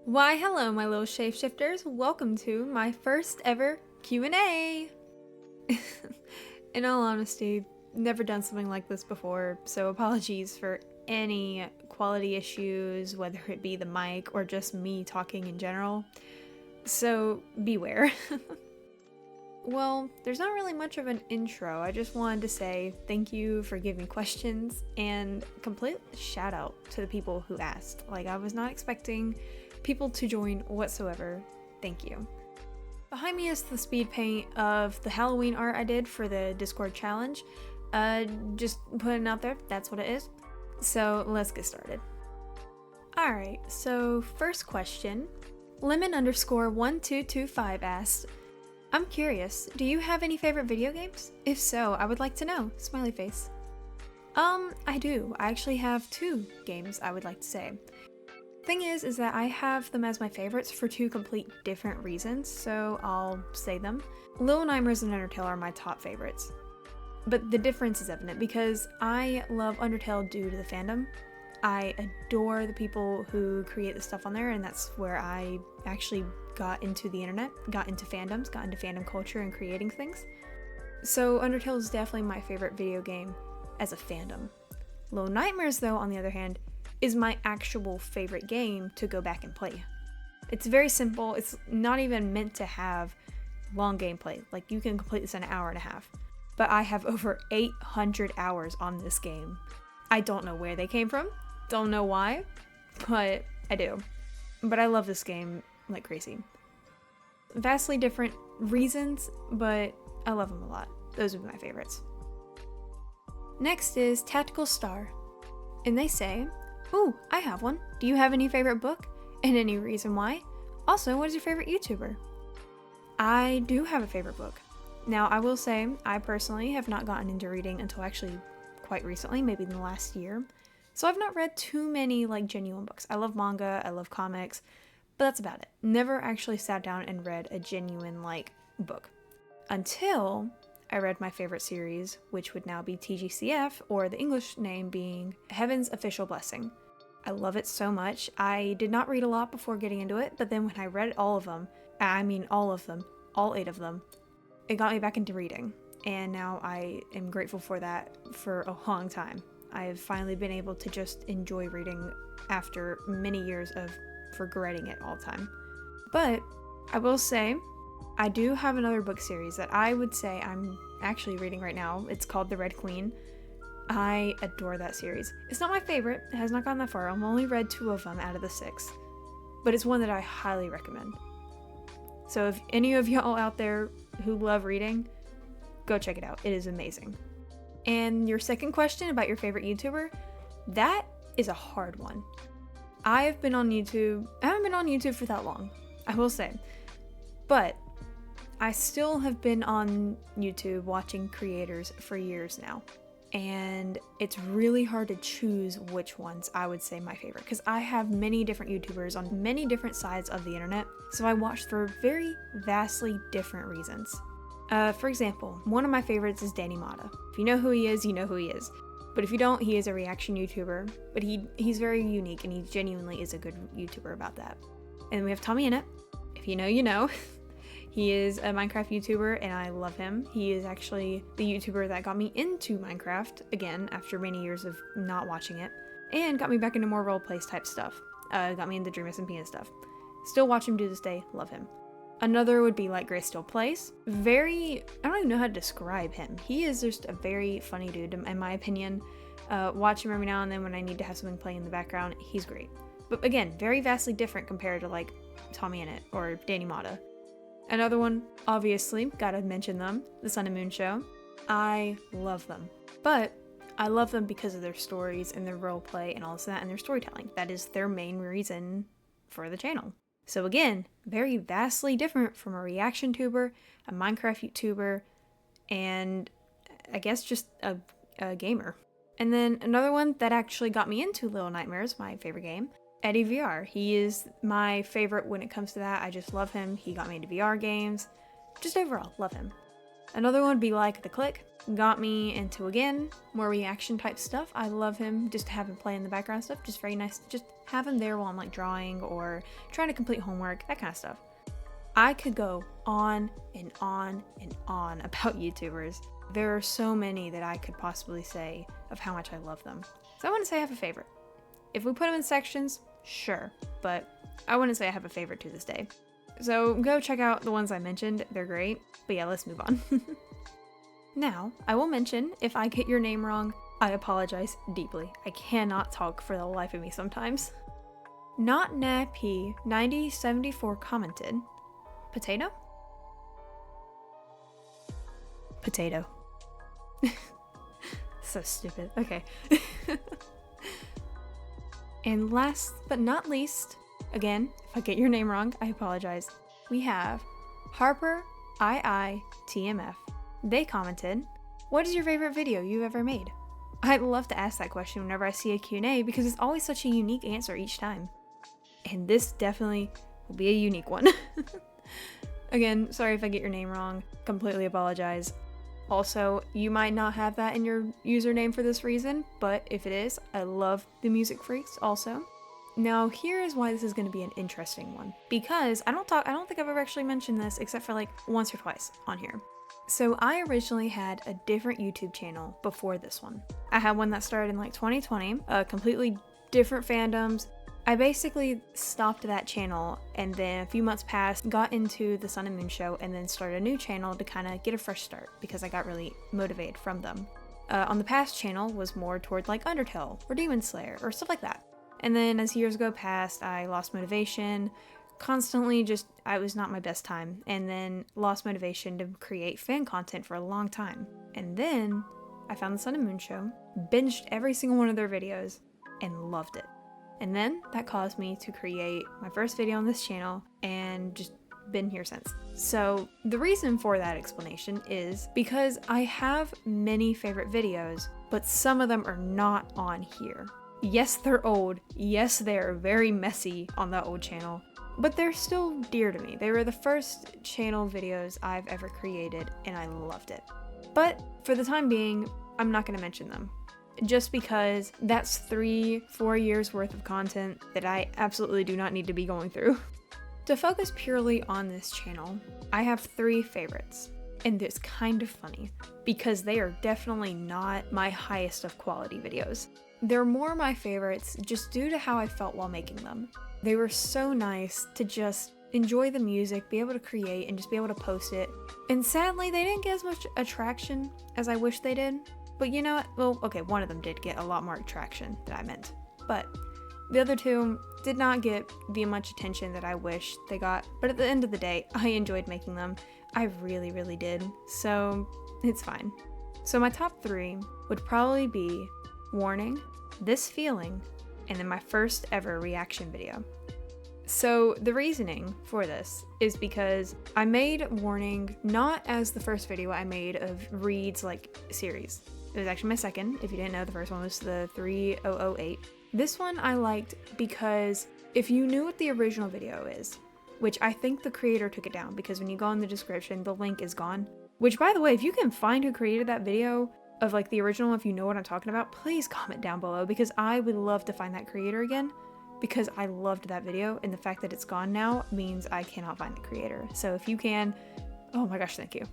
Why hello my little shapeshifters, welcome to my first ever Q&A! In all honesty, never done something like this before, so apologies for any quality issues, whether it be the mic or just me talking in general. So beware. Well, there's not really much of an intro. I just wanted to say thank you for giving me questions and complete shout out to the people who asked. Like, I was not expecting people to join whatsoever. Thank you. Behind me is the speed paint of the Halloween art I did for the Discord challenge. Just putting it out there, that's what it is. So let's get started. Alright, so first question. Lemon_1225 asked, I'm curious, do you have any favorite video games? If so, I would like to know. Smiley face. I do. I actually have two games I would like to say. Thing is that I have them as my favorites for two complete different reasons, so I'll say them. Little Nightmares and Undertale are my top favorites. But the difference is evident because I love Undertale due to the fandom. I adore the people who create the stuff on there, and that's where I actually got into the internet, got into fandoms, got into fandom culture and creating things. So Undertale is definitely my favorite video game as a fandom. Little Nightmares, though, on the other hand, is my actual favorite game to go back and play. It's very simple. It's not even meant to have long gameplay. Like, you can complete this in an hour and a half. But I have over 800 hours on this game. I don't know where they came from. Don't know why, but I do. But I love this game like crazy. Vastly different reasons, but I love them a lot. Those would be my favorites. Next is Tactical Star. And they say, ooh, I have one. Do you have any favorite book? And any reason why? Also, what is your favorite YouTuber? I do have a favorite book. Now, I will say, I personally have not gotten into reading until actually quite recently, maybe in the last year. So I've not read too many, like, genuine books. I love manga, I love comics, but that's about it. Never actually sat down and read a genuine, like, book. Until I read my favorite series, which would now be TGCF, or the English name being Heaven's Official Blessing. I love it so much. I did not read a lot before getting into it, but then when I read all of them, all 8 of them, it got me back into reading. And now I am grateful for that for a long time. I've finally been able to just enjoy reading after many years of regretting it all the time. But I will say, I do have another book series that I would say I'm actually reading right now. It's called The Red Queen. I adore that series. It's not my favorite. It has not gone that far. I've only read 2 of them out of the 6. But it's one that I highly recommend. So if any of y'all out there who love reading, go check it out. It is amazing. And your second question about your favorite YouTuber, that is a hard one. I haven't been on YouTube for that long, I will say. But I still have been on YouTube watching creators for years now. And it's really hard to choose which ones I would say my favorite, because I have many different YouTubers on many different sides of the internet, so I watch for very vastly different reasons. For example, one of my favorites is Danny Mata. If you know who he is, you know who he is. But if you don't, he is a reaction YouTuber, but he's very unique and he genuinely is a good YouTuber about that. And we have Tommy Innit. If you know, you know. He is a Minecraft YouTuber and I love him. He is actually the YouTuber that got me into Minecraft, again, after many years of not watching it, and got me back into more roleplay type stuff. Got me into Dream SMP and stuff. Still watch him to this day, love him. Another would be like Grace Still Plays. I don't even know how to describe him. He is just a very funny dude, in my opinion. Watch him every now and then when I need to have something playing in the background. He's great. But again, very vastly different compared to like Tommy Innit or Danny Mata. Another one, obviously, gotta mention them, The Sun and Moon Show. I love them. But I love them because of their stories and their roleplay and all this and that and their storytelling. That is their main reason for the channel. So again, very vastly different from a reaction tuber, a Minecraft YouTuber, and I guess just a gamer. And then another one that actually got me into Little Nightmares, my favorite game, Eddie VR. He is my favorite when it comes to that. I just love him. He got me into VR games. Just overall, love him. Another one would be Like the Click. Got me into, again, more reaction type stuff. I love him, just to have him play in the background stuff. Just very nice to just have him there while I'm like drawing or trying to complete homework, that kind of stuff. I could go on and on and on about YouTubers. There are so many that I could possibly say of how much I love them. So I wouldn't say I have a favorite. If we put them in sections, sure, but I wouldn't say I have a favorite to this day. So go check out the ones I mentioned, they're great. But yeah, let's move on. Now, I will mention, if I get your name wrong, I apologize deeply. I cannot talk for the life of me sometimes. Not Nappy 9074 commented, potato? Potato. So stupid. Okay. And last but not least, again, if I get your name wrong, I apologize. We have Harper IITMF. They commented, what is your favorite video you've ever made? I'd love to ask that question whenever I see a Q&A because it's always such a unique answer each time. And this definitely will be a unique one. Again, sorry if I get your name wrong. Completely apologize. Also, you might not have that in your username for this reason, but if it is, I love the Music Freaks also. Now, here is why this is going to be an interesting one. Because I don't think I've ever actually mentioned this except for like once or twice on here. So I originally had a different YouTube channel before this one. I had one that started in like 2020, completely different fandoms. I basically stopped that channel and then a few months passed, got into the Sun and Moon show, and then started a new channel to kind of get a fresh start because I got really motivated from them. On the past channel was more toward like Undertale or Demon Slayer or stuff like that. And then as years go past, I lost motivation, constantly I was not my best time, and then lost motivation to create fan content for a long time. And then I found the Sun and Moon show, binged every single one of their videos, and loved it. And then that caused me to create my first video on this channel and just been here since. So the reason for that explanation is because I have many favorite videos, but some of them are not on here. Yes, they're old. Yes, they're very messy on that old channel, but they're still dear to me. They were the first channel videos I've ever created and I loved it. But for the time being, I'm not going to mention them. Just because that's 3-4 years worth of content that I absolutely do not need to be going through. To focus purely on this channel, I have 3 favorites. And it's kind of funny because they are definitely not my highest of quality videos. They're more my favorites just due to how I felt while making them. They were so nice to just enjoy the music, be able to create, and just be able to post it. And sadly, they didn't get as much attraction as I wish they did. But you know what? Well, okay, one of them did get a lot more traction than I meant. But the other 2 did not get the much attention that I wish they got. But at the end of the day, I enjoyed making them. I really, really did. So it's fine. So my top 3 would probably be Warning, This Feeling, and then my first ever reaction video. So the reasoning for this is because I made Warning not as the first video I made of Reed's like series. It was actually my second. If you didn't know, the first one was the 3008. This one I liked because if you knew what the original video is, which I think the creator took it down because when you go in the description, the link is gone. Which, by the way, if you can find who created that video of like the original, if you know what I'm talking about, please comment down below because I would love to find that creator again because I loved that video and the fact that it's gone now means I cannot find the creator. So if you can, oh my gosh, thank you.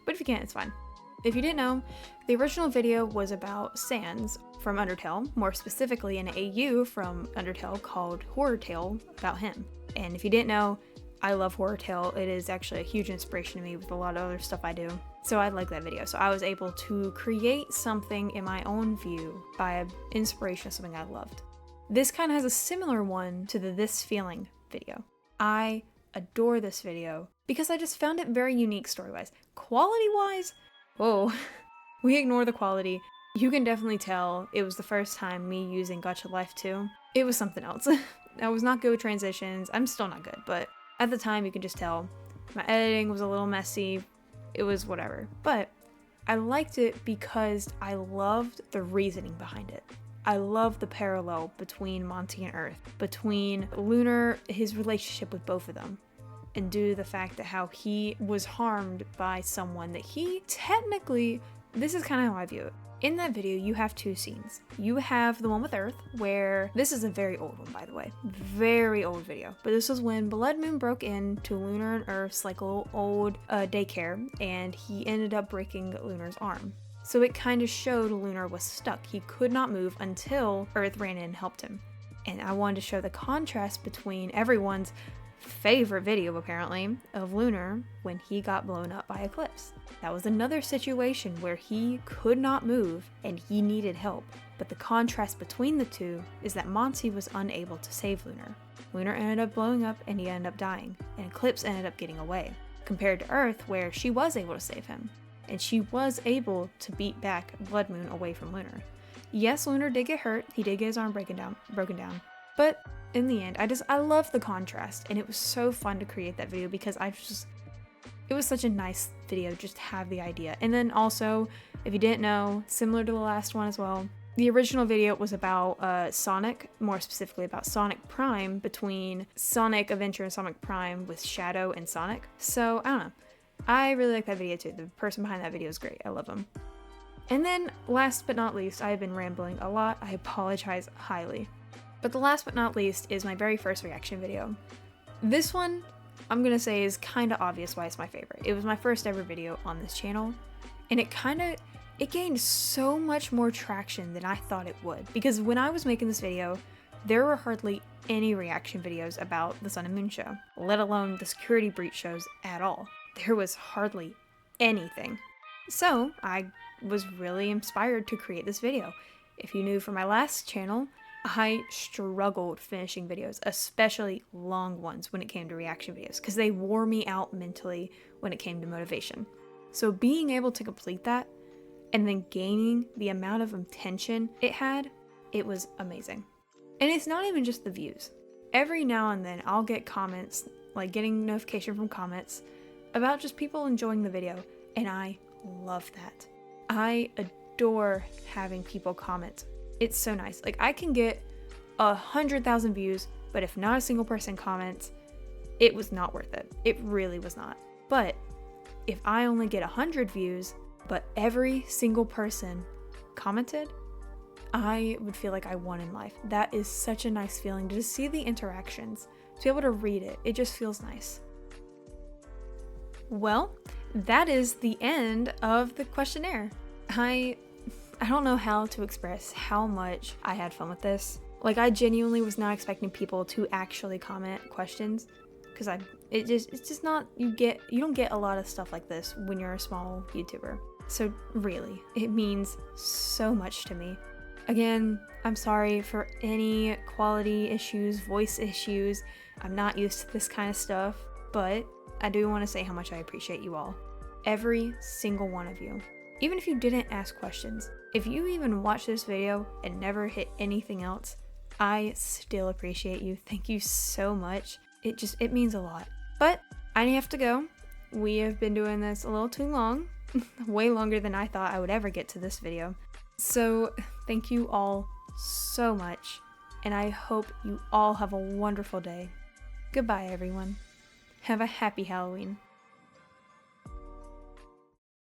But if you can't, it's fine. If you didn't know, the original video was about Sans from Undertale, more specifically an AU from Undertale called Horror Tale about him. And if you didn't know, I love Horror Tale. It is actually a huge inspiration to me with a lot of other stuff I do. So I like that video. So I was able to create something in my own view by inspiration of something I loved. This kind of has a similar one to the This Feeling video. I adore this video because I just found it very unique story-wise. Quality-wise, whoa, we ignore the quality. You can definitely tell it was the first time me using Gacha Life 2. It was something else. I was not good with transitions. I'm still not good, but at the time you could just tell. My editing was a little messy. It was whatever. But I liked it because I loved the reasoning behind it. I love the parallel between Monty and Earth, between Lunar, his relationship with both of them. and due to the fact that how he was harmed by someone that he technically, this is kind of how I view it. In that video, you have two scenes. You have the one with Earth, where this is a very old one, by the way, very old video. But this was when Blood Moon broke into Lunar and Earth's like little old daycare, and he ended up breaking Lunar's arm. So it kind of showed Lunar was stuck. He could not move until Earth ran in and helped him. And I wanted to show the contrast between everyone's favorite video, apparently, of Lunar when he got blown up by Eclipse. That was another situation where he could not move and he needed help. But the contrast between the two is that Monty was unable to save Lunar. Lunar ended up blowing up and he ended up dying, and Eclipse ended up getting away, compared to Earth where she was able to save him. And she was able to beat back Blood Moon away from Lunar. Yes, Lunar did get hurt, he did get his arm broken down, but in the end, I love the contrast, and it was so fun to create that video because it was such a nice video just to have the idea. And then also, if you didn't know, similar to the last one as well, the original video was about Sonic, more specifically about Sonic Prime, between Sonic Adventure and Sonic Prime with Shadow and Sonic. So, I don't know. I really like that video too. The person behind that video is great. I love him. And then, last but not least, I have been rambling a lot. I apologize highly. But the last but not least is my very first reaction video. This one, I'm gonna say, is kind of obvious why it's my favorite. It was my first ever video on this channel, and it gained so much more traction than I thought it would. Because when I was making this video, there were hardly any reaction videos about the Sun and Moon show, let alone the security breach shows at all. There was hardly anything. So I was really inspired to create this video. If you knew from my last channel, I struggled finishing videos, especially long ones when it came to reaction videos, because they wore me out mentally when it came to motivation. So being able to complete that and then gaining the amount of attention it had, it was amazing. And it's not even just the views. Every now and then I'll get comments, like getting notification from comments about just people enjoying the video, and I love that. I adore having people comment. It's so nice. Like, I can get 100,000 views, but if not a single person comments, it was not worth it. It really was not. But if I only get 100 views, but every single person commented, I would feel like I won in life. That is such a nice feeling to just see the interactions, to be able to read it. It just feels nice. Well, that is the end of the questionnaire. I don't know how to express how much I had fun with this. Like, I genuinely was not expecting people to actually comment questions, because it's just not, you don't get a lot of stuff like this when you're a small YouTuber. So really, it means so much to me. Again, I'm sorry for any quality issues, voice issues. I'm not used to this kind of stuff, but I do want to say how much I appreciate you all. Every single one of you. Even if you didn't ask questions, if you even watched this video and never hit anything else, I still appreciate you. Thank you so much. It means a lot. But I have to go. We have been doing this a little too long, way longer than I thought I would ever get to this video. So thank you all so much, and I hope you all have a wonderful day. Goodbye, everyone. Have a happy Halloween.